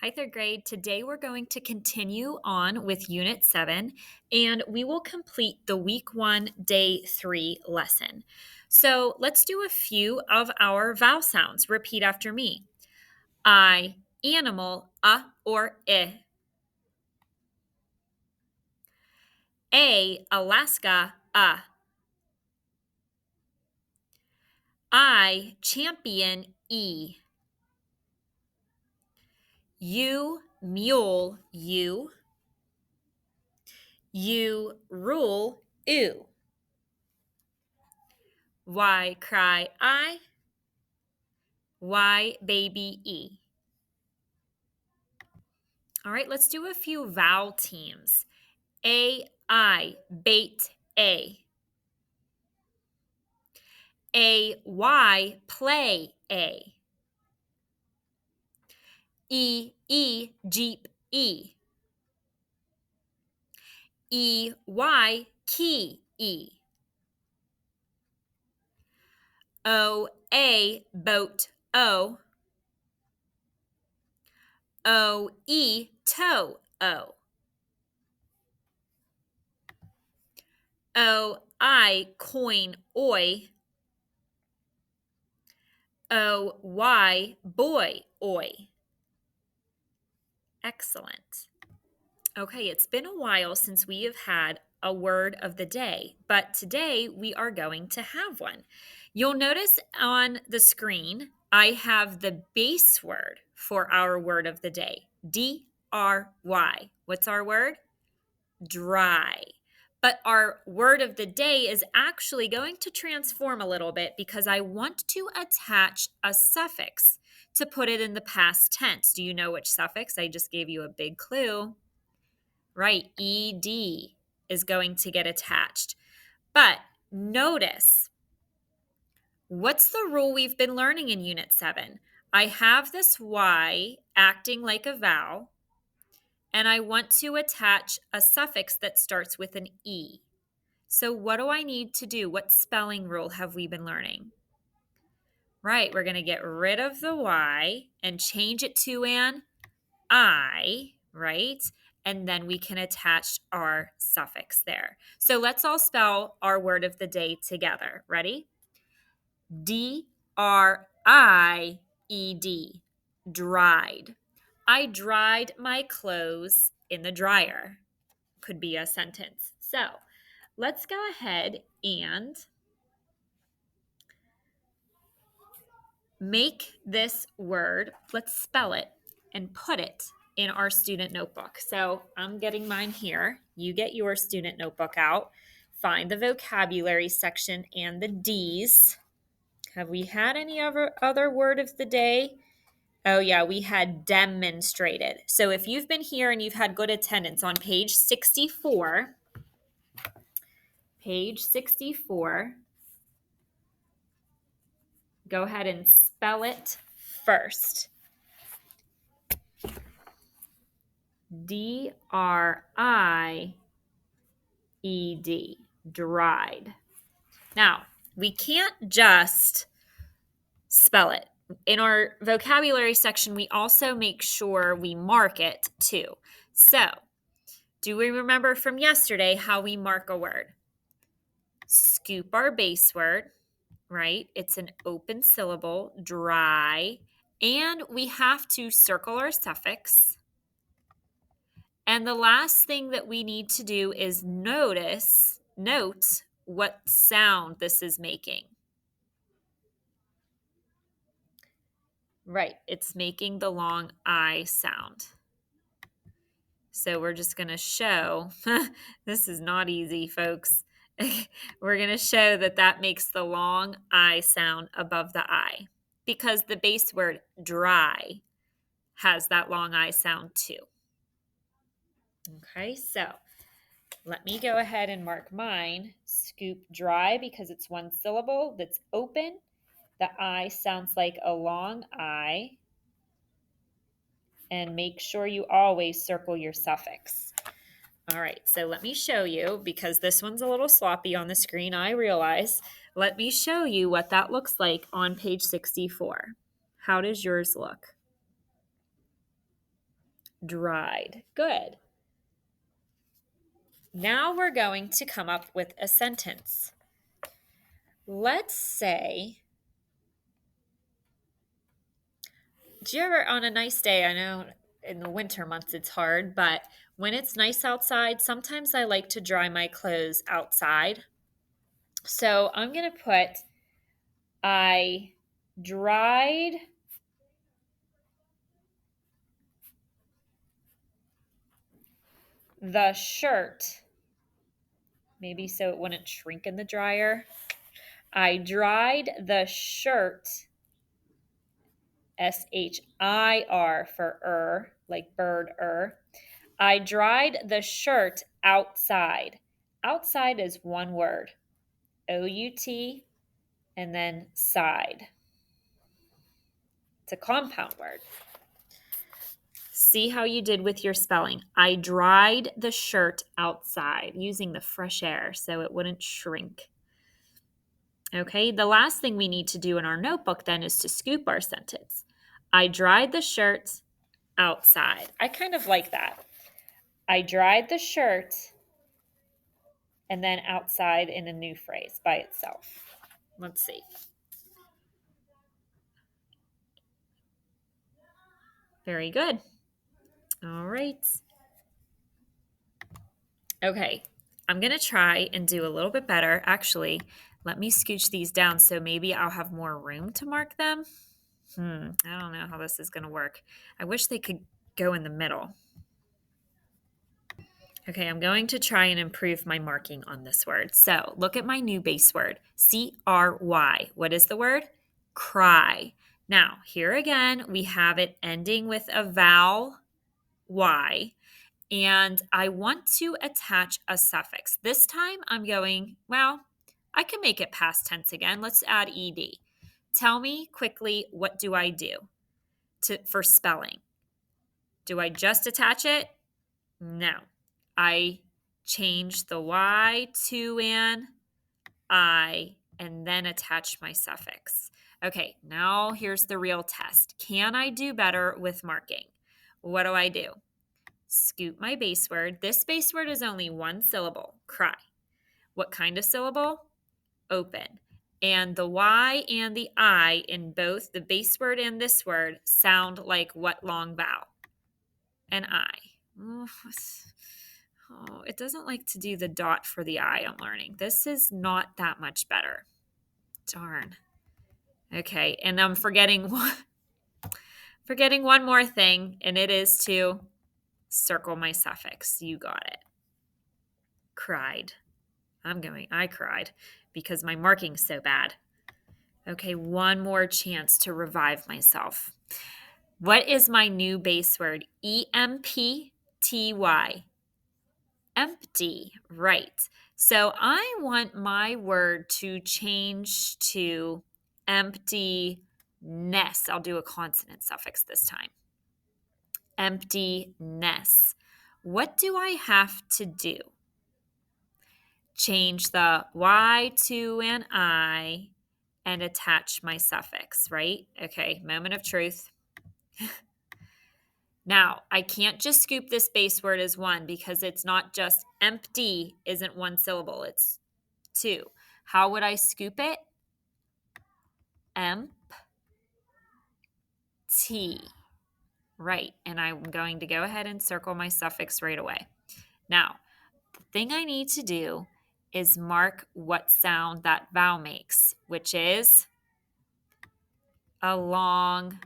Hi, third grade. Today we're going to continue on with Unit 7, and we will complete the Week 1, Day 3 lesson. So let's do a few of our vowel sounds. Repeat after me. I, animal, or I. A, Alaska, a. I, champion, e. U, mule, u. U, rule, oo. Y, cry, I. Y, baby, e. All right, let's do a few vowel teams. A, I, bait, A. A, Y, play, A. E, jeep, E. E, Y, key, E. O, A, boat, O. O, E, toe, O. O, I, coin, oi. O, Y, boy, oi. Excellent. Okay, it's been a while since we have had a word of the day, but today we are going to have one. You'll notice on the screen, I have the base word for our word of the day, D-R-Y. What's our word? Dry. But our word of the day is actually going to transform a little bit because I want to attach a suffix to put it in the past tense. Do you know which suffix? I just gave you a big clue. Right, ed is going to get attached. But notice, what's the rule we've been learning in Unit 7? I have this Y acting like a vowel, and I want to attach a suffix that starts with an E. So what do I need to do? What spelling rule have we been learning? Right, we're going to get rid of the Y and change it to an I, right? And then we can attach our suffix there. So let's all spell our word of the day together. Ready? D-R-I-E-D. Dried. I dried my clothes in the dryer. Could be a sentence. So let's go ahead and make this word, let's spell it and put it in our student notebook. So I'm getting mine here. You get your student notebook out. Find the vocabulary section and the D's. Have we had any other word of the day? Oh yeah, we had demonstrated. So if you've been here and you've had good attendance on page 64, go ahead and spell it first. D-R-I-E-D, dried. Now, we can't just spell it. In our vocabulary section, we also make sure we mark it too. So, do we remember from yesterday how we mark a word? Scoop our base word, right? It's an open syllable, dry, and we have to circle our suffix. And the last thing that we need to do is note what sound this is making. Right, it's making the long I sound. So we're just going to show, this is not easy, folks. We're going to show that makes the long I sound above the I because the base word dry has that long I sound too. Okay, so let me go ahead and mark mine. Scoop dry because it's one syllable that's open. The I sounds like a long I. And make sure you always circle your suffix. All right, so let me show you, because this one's a little sloppy on the screen, I realize. Let me show you what that looks like on page 64. How does yours look? dried. Good. Now we're going to come up with a sentence. Let's say, do you ever, on a nice day, I know in the winter months it's hard, but when it's nice outside, sometimes I like to dry my clothes outside. So I'm going to put, I dried the shirt, maybe so it wouldn't shrink in the dryer. I dried the shirt, SHIR for like bird. I dried the shirt outside. Outside is one word, OUT, and then side. It's a compound word. See how you did with your spelling. I dried the shirt outside using the fresh air so it wouldn't shrink. Okay, the last thing we need to do in our notebook then is to scoop our sentence. I dried the shirt outside. I kind of like that. I dried the shirt and then outside in a new phrase by itself. Let's see. Very good. All right. Okay, I'm going to try and do a little bit better. Actually, let me scooch these down so maybe I'll have more room to mark them. I don't know how this is going to work. I wish they could go in the middle. Okay, I'm going to try and improve my marking on this word. So look at my new base word, CRY. What is the word? Cry. Now, here again, we have it ending with a vowel Y. And I want to attach a suffix. This time I'm going, well, I can make it past tense again. Let's add ed. Tell me quickly, what do I do for spelling? Do I just attach it? No. I change the Y to an I and then attach my suffix. Okay, now here's the real test. Can I do better with marking? What do? Scoop my base word. This base word is only one syllable, cry. What kind of syllable? Open. And the Y and the I in both the base word and this word sound like what long vowel? An I. Oh, it doesn't like to do the dot for the I, I'm learning. This is not that much better. Darn. Okay, and I'm forgetting one more thing, and it is to circle my suffix. You got it. Cried. I cried because my marking's so bad. Okay, one more chance to revive myself. What is my new base word? EMPTY. Empty, right. So I want my word to change to emptiness. I'll do a consonant suffix this time. Emptiness. What do I have to do? Change the Y to an I and attach my suffix, right? Okay, moment of truth. Now, I can't just scoop this base word as one because it's not just empty isn't one syllable, it's two. How would I scoop it? Empty. Right, and I'm going to go ahead and circle my suffix right away. Now, the thing I need to do is mark what sound that vowel makes, which is a long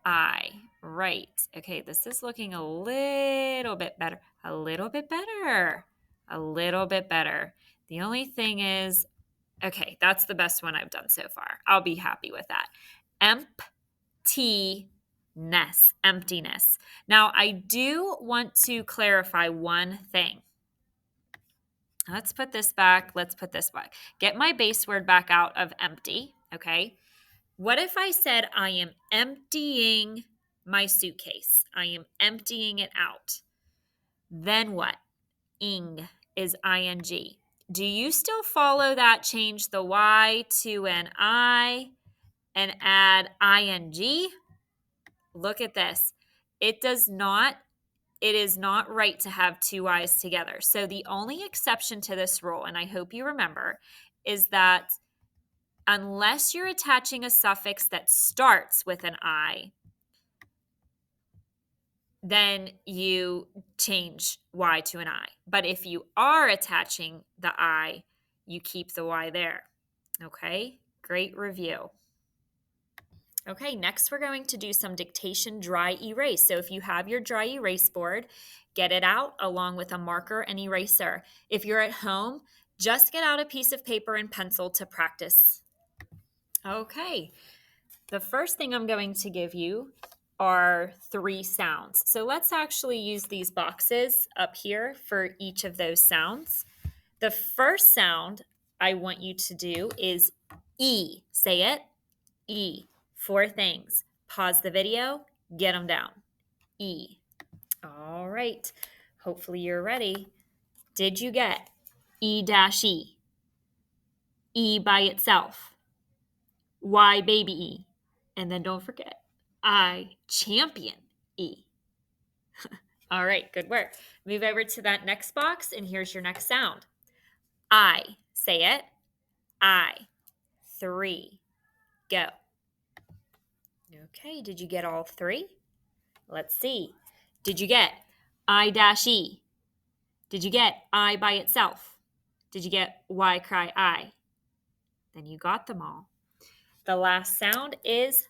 I. Right. Okay, this is looking a little bit better. A little bit better. A little bit better. The only thing is, okay, that's the best one I've done so far. I'll be happy with that. Emptiness. Emptiness. Now, I do want to clarify one thing. Let's put this back. Get my base word back out of empty, okay? What if I said I am emptying my suitcase? I am emptying it out. Then what? Ing is ing. Do you still follow that? Change the Y to an I and add ing. Look at this. It does not it is not right to have two I's together. So the only exception to this rule, and I hope you remember, is that unless you're attaching a suffix that starts with an I, then you change Y to an I. But if you are attaching the I, you keep the Y there. Okay, great review. Okay, next we're going to do some dictation dry erase. So if you have your dry erase board, get it out along with a marker and eraser. If you're at home, just get out a piece of paper and pencil to practice. Okay, the first thing I'm going to give you are 3 sounds. So let's actually use these boxes up here for each of those sounds. The first sound I want you to do is E. Say it. E. 4 things. Pause the video, get them down. E. All right. Hopefully you're ready. Did you get E-E? E by itself. Y baby E. And then don't forget, I champion E. All right, good work. Move over to that next box, and here's your next sound. I. Say it. I. 3. Go. Okay, did you get all 3? Let's see. Did you get I-E? Did you get I by itself? Did you get Y cry I? Then you got them all. The last sound is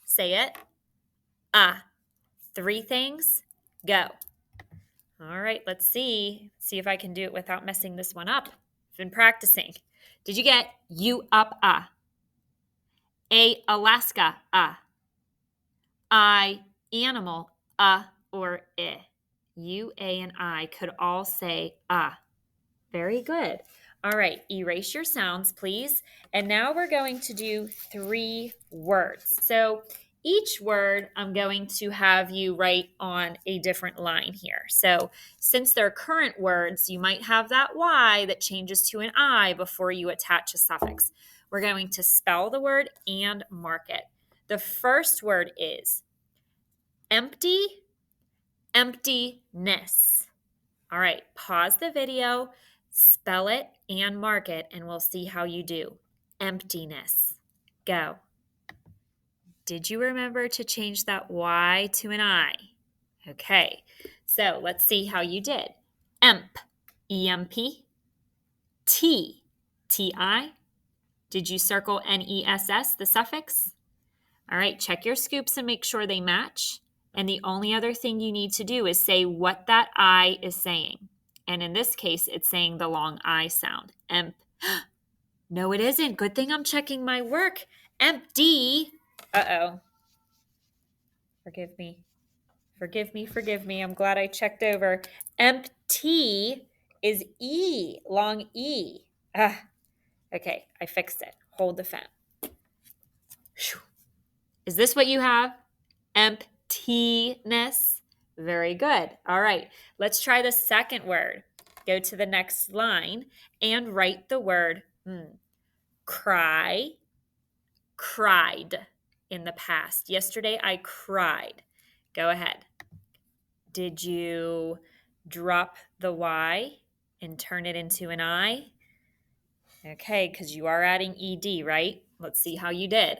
Say it. 3 things. Go. All right, let's see. See if I can do it without messing this one up. I've been practicing. Did you get you up A Alaska I animal or I? You, A, and I could all say Very good. All right, erase your sounds, please. And now we're going to do 3 words. So each word I'm going to have you write on a different line here. So since they're current words, you might have that Y that changes to an I before you attach a suffix. We're going to spell the word and mark it. The first word is empty, emptiness. All right, pause the video, spell it, and mark it, and we'll see how you do. Emptiness. Go. Did you remember to change that Y to an I? Okay, so let's see how you did. Emp, E-M-P. T, T-I. Did you circle N-E-S-S, the suffix? All right, check your scoops and make sure they match. And the only other thing you need to do is say what that I is saying. And in this case, it's saying the long I sound. No, it isn't. Good thing I'm checking my work. Empty. Uh-oh. Forgive me. Forgive me, forgive me. I'm glad I checked over. Empty is E, long E. Okay, I fixed it. Hold the pen. Is this what you have? Emptiness. Very good. All right, let's try the second word. Go to the next line and write the word cry, cried in the past. Yesterday I cried. Go ahead. Did you drop the Y and turn it into an I? Okay, because you are adding ED, right? Let's see how you did.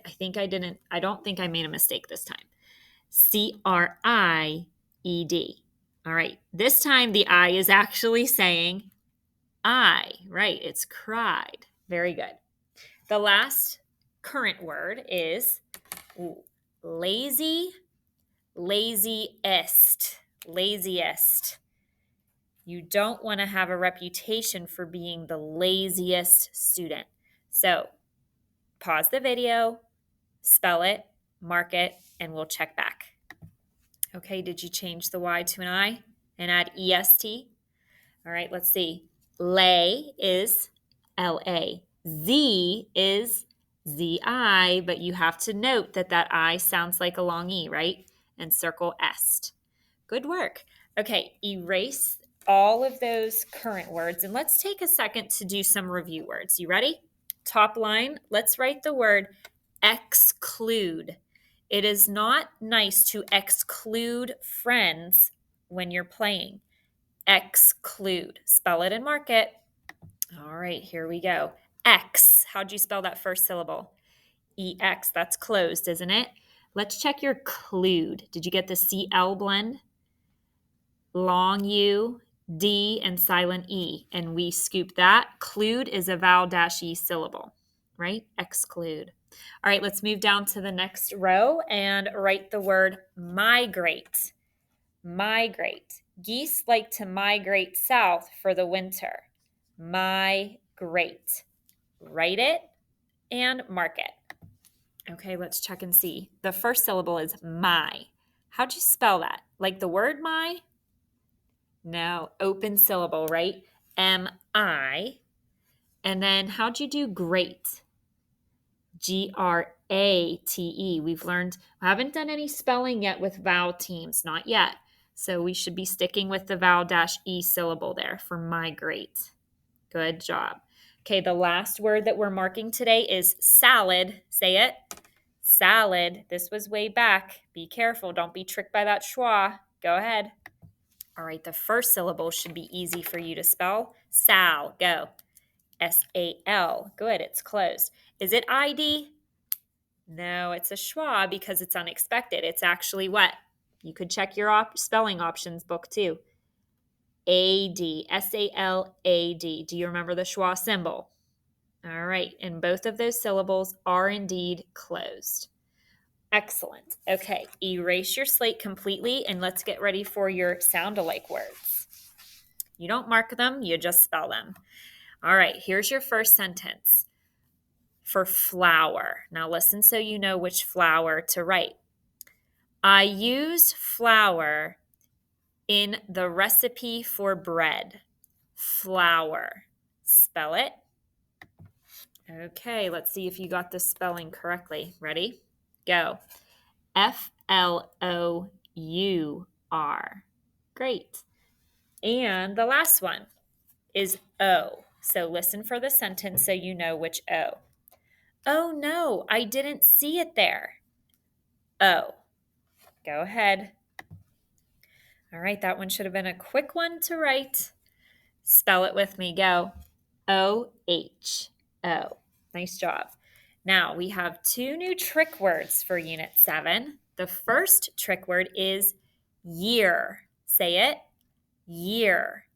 I don't think I made a mistake this time. C-R-I-E-D. All right, this time the I is actually saying I, right? It's cried. Very good. The last current word is lazy, laziest, laziest. You don't want to have a reputation for being the laziest student. So pause the video, spell it, mark it, and we'll check back. Okay, did you change the Y to an I and add EST? All right, let's see. Lay is L-A. Z is Z-I, but you have to note that that I sounds like a long E, right? And circle est. Good work. Okay, erase all of those current words, and let's take a second to do some review words. You ready? Top line, let's write the word exclude. It is not nice to exclude friends when you're playing. Exclude. Spell it and mark it. All right, here we go. X. How'd you spell that first syllable? EX. That's closed, isn't it? Let's check your clued. Did you get the CL blend? Long U, D, and silent E. And we scoop that. Clued is a vowel-E syllable, right? Exclude. All right, let's move down to the next row and write the word migrate. Migrate. Geese like to migrate south for the winter. Migrate. Write it and mark it. Okay, let's check and see. The first syllable is my. How'd you spell that? Like the word my? No, open syllable, right? M-I. And then how'd you do great? G-R-A-T-E. I haven't done any spelling yet with vowel teams, not yet. So we should be sticking with the vowel-E syllable there for migrate. Good job. Okay, the last word that we're marking today is salad. Say it. Salad. This was way back. Be careful. Don't be tricked by that schwa. Go ahead. All right, the first syllable should be easy for you to spell. Sal. Go. S-A-L. Good, it's closed. Is it I-D? No, it's a schwa because it's unexpected. It's actually what? You could check your spelling options book too. A-D. S-A-L-A-D. Do you remember the schwa symbol? All right, and both of those syllables are indeed closed. Excellent. Okay, erase your slate completely and let's get ready for your sound-alike words. You don't mark them, you just spell them. All right, here's your first sentence. For flour. Now listen so you know which flour to write. I used flour in the recipe for bread. Flour. Spell it. Okay, let's see if you got the spelling correctly. Ready? Go. F-L-O-U-R. Great. And the last one is O. So listen for the sentence so you know which O. Oh no, I didn't see it there. O. Go ahead. All right, that one should have been a quick one to write. Spell it with me. Go. O-H-O. Nice job. Now we have two new trick words for Unit 7. The first trick word is year. Say it. Year.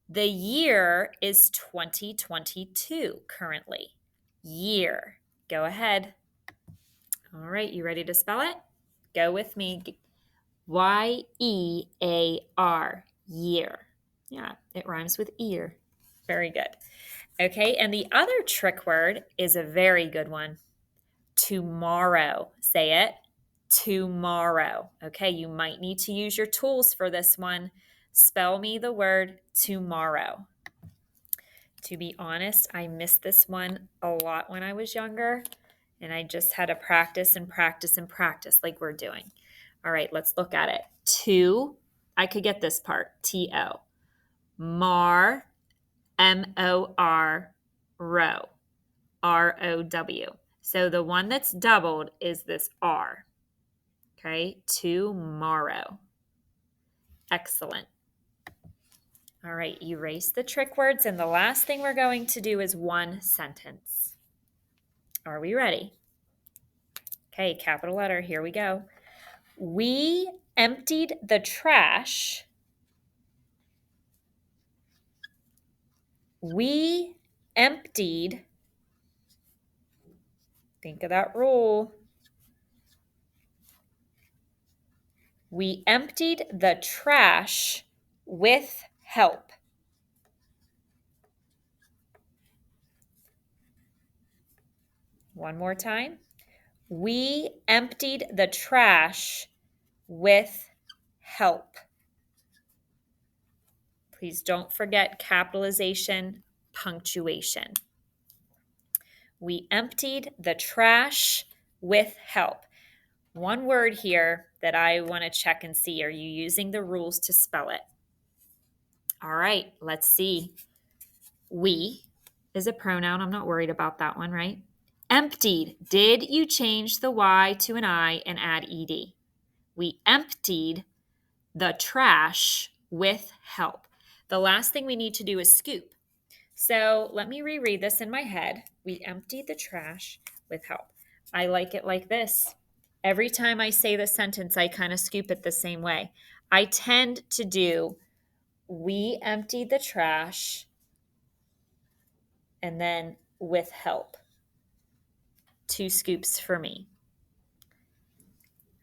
The year is 2022 currently. Year. Go ahead. All right, you ready to spell it? Go with me. Y-E-A-R. Year. Yeah, it rhymes with ear. Very good. Okay, and the other trick word is a very good one. Tomorrow. Say it. Tomorrow. Okay, you might need to use your tools for this one. Spell me the word tomorrow. To be honest, I missed this one a lot when I was younger, and I just had to practice and practice and practice like we're doing. All right, let's look at it. To, I could get this part, T-O. Mar, M-O-R, row, R-O-W. So the one that's doubled is this R. Okay, tomorrow. Excellent. All right, erase the trick words, and the last thing we're going to do is one sentence. Are we ready? Okay, capital letter, here we go. We emptied the trash. We emptied, think of that rule. We emptied the trash with help. One more time. We emptied the trash with help. Please don't forget capitalization, punctuation. We emptied the trash with help. One word here that I want to check and see. Are you using the rules to spell it? All right, let's see. We is a pronoun. I'm not worried about that one, right? Emptied. Did you change the Y to an I and add ED? We emptied the trash with help. The last thing we need to do is scoop. So let me reread this in my head. We emptied the trash with help. I like it like this. Every time I say the sentence, I kind of scoop it the same way. I tend to do, we emptied the trash, and then with help. 2 scoops for me.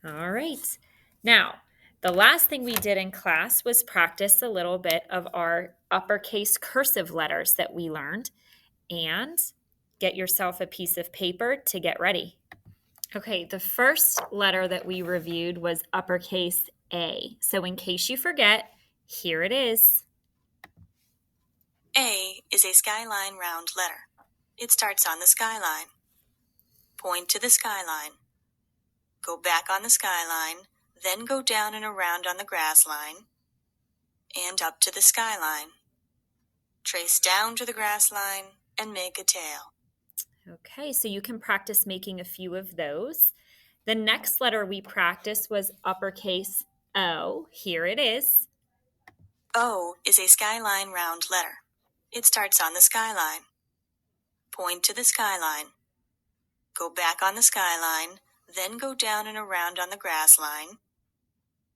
All right. Now, the last thing we did in class was practice a little bit of our uppercase cursive letters that we learned. And get yourself a piece of paper to get ready. Okay, the first letter that we reviewed was uppercase A. So, in case you forget, here it is. A is a skyline round letter. It starts on the skyline. Point to the skyline. Go back on the skyline, then go down and around on the grass line, and up to the skyline. Trace down to the grass line and make a tail. Okay, so you can practice making a few of those. The next letter we practiced was uppercase O. Here it is. O is a skyline round letter. It starts on the skyline. Point to the skyline. Go back on the skyline, then go down and around on the grass line,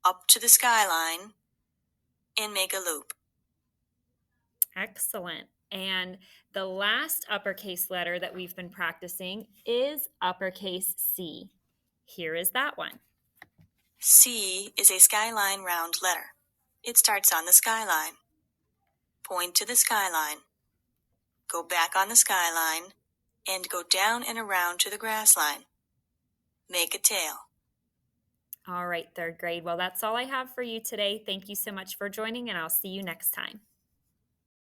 up to the skyline, and make a loop. Excellent. And the last uppercase letter that we've been practicing is uppercase C. Here is that one. C is a skyline round letter. It starts on the skyline. Point to the skyline. Go back on the skyline and go down and around to the grass line. Make a tail. All right, third grade. Well, that's all I have for you today. Thank you so much for joining, and I'll see you next time.